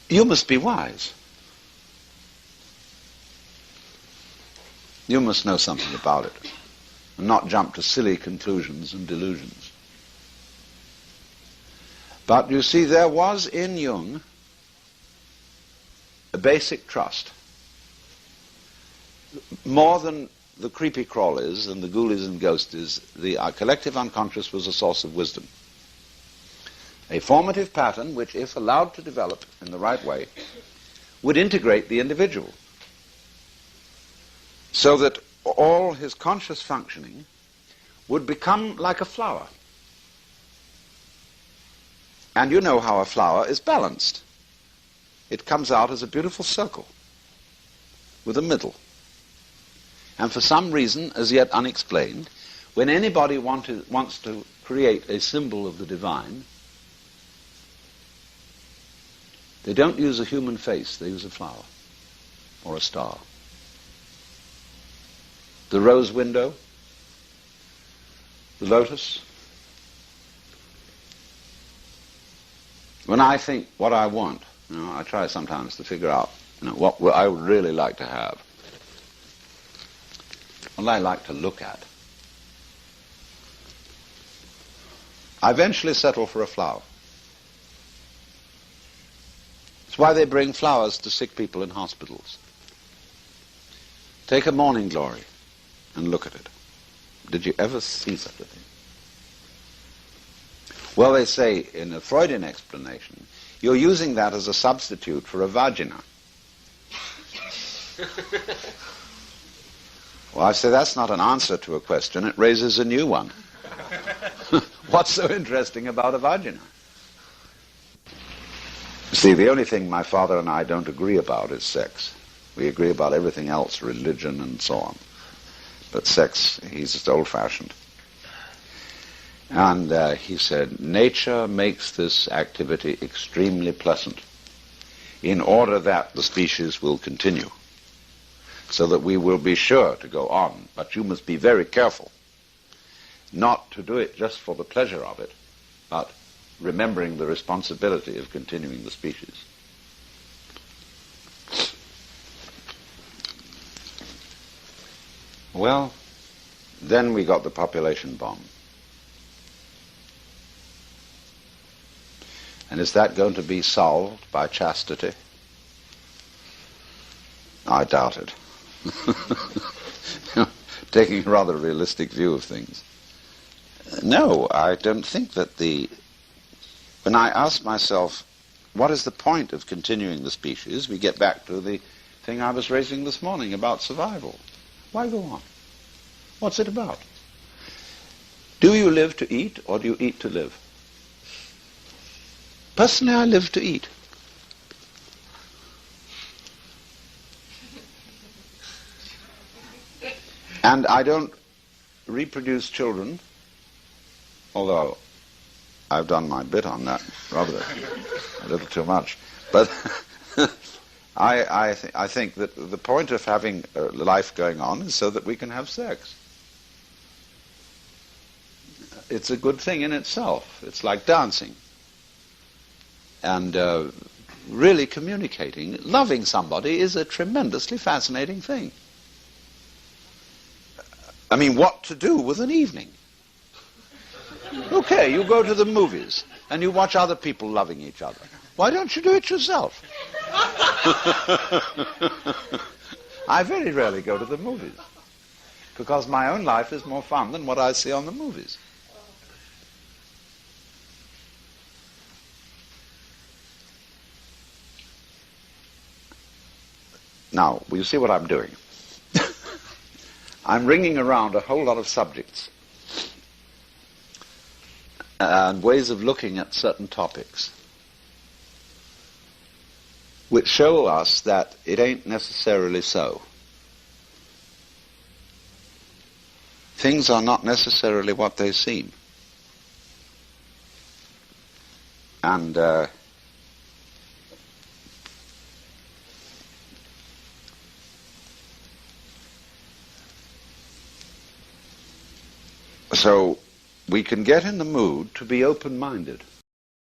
You must be wise. You must know something about it, and not jump to silly conclusions and delusions. But you see, there was in Jung a basic trust. More than the creepy crawlies and the ghoulies and ghosties, the collective unconscious was a source of wisdom. A formative pattern which, if allowed to develop in the right way, would integrate the individual, so that all his conscious functioning would become like a flower. And you know how a flower is balanced. It comes out as a beautiful circle with a middle. And for some reason, as yet unexplained, when anybody wants to create a symbol of the divine, they don't use a human face, they use a flower or a star. The rose window, the lotus. When I think what I want, I try sometimes to figure out what I would really like to have, what I like to look at. I eventually settle for a flower. It's why they bring flowers to sick people in hospitals. Take a morning glory and look at it. Did you ever see such a thing? Well, they say in a Freudian explanation, you're using that as a substitute for a vagina. Well, I say that's not an answer to a question, it raises a new one. What's so interesting about a vagina? See, the only thing my father and I don't agree about is sex. We agree about everything else, religion and so on. But sex, he's just old-fashioned. And he said, nature makes this activity extremely pleasant in order that the species will continue, so that we will be sure to go on. But you must be very careful not to do it just for the pleasure of it, but remembering the responsibility of continuing the species. Well, then we got the population bomb. And is that going to be solved by chastity? I doubt it. Taking a rather realistic view of things. No, I don't think that when I ask myself, what is the point of continuing the species, we get back to the thing I was raising this morning about survival. Why go on? What's it about? Do you live to eat, or do you eat to live? Personally, I live to eat. And I don't reproduce children, although I've done my bit on that, rather a little too much. But I think that the point of having life going on is so that we can have sex. It's a good thing in itself. It's like dancing. And really communicating, loving somebody is a tremendously fascinating thing. I mean, what to do with an evening? Okay, you go to the movies and you watch other people loving each other. Why don't you do it yourself? I very rarely go to the movies because my own life is more fun than what I see on the movies. Now, will you see what I'm doing? I'm ringing around a whole lot of subjects and ways of looking at certain topics which show us that it ain't necessarily so. Things are not necessarily what they seem. And so we can get in the mood to be open-minded.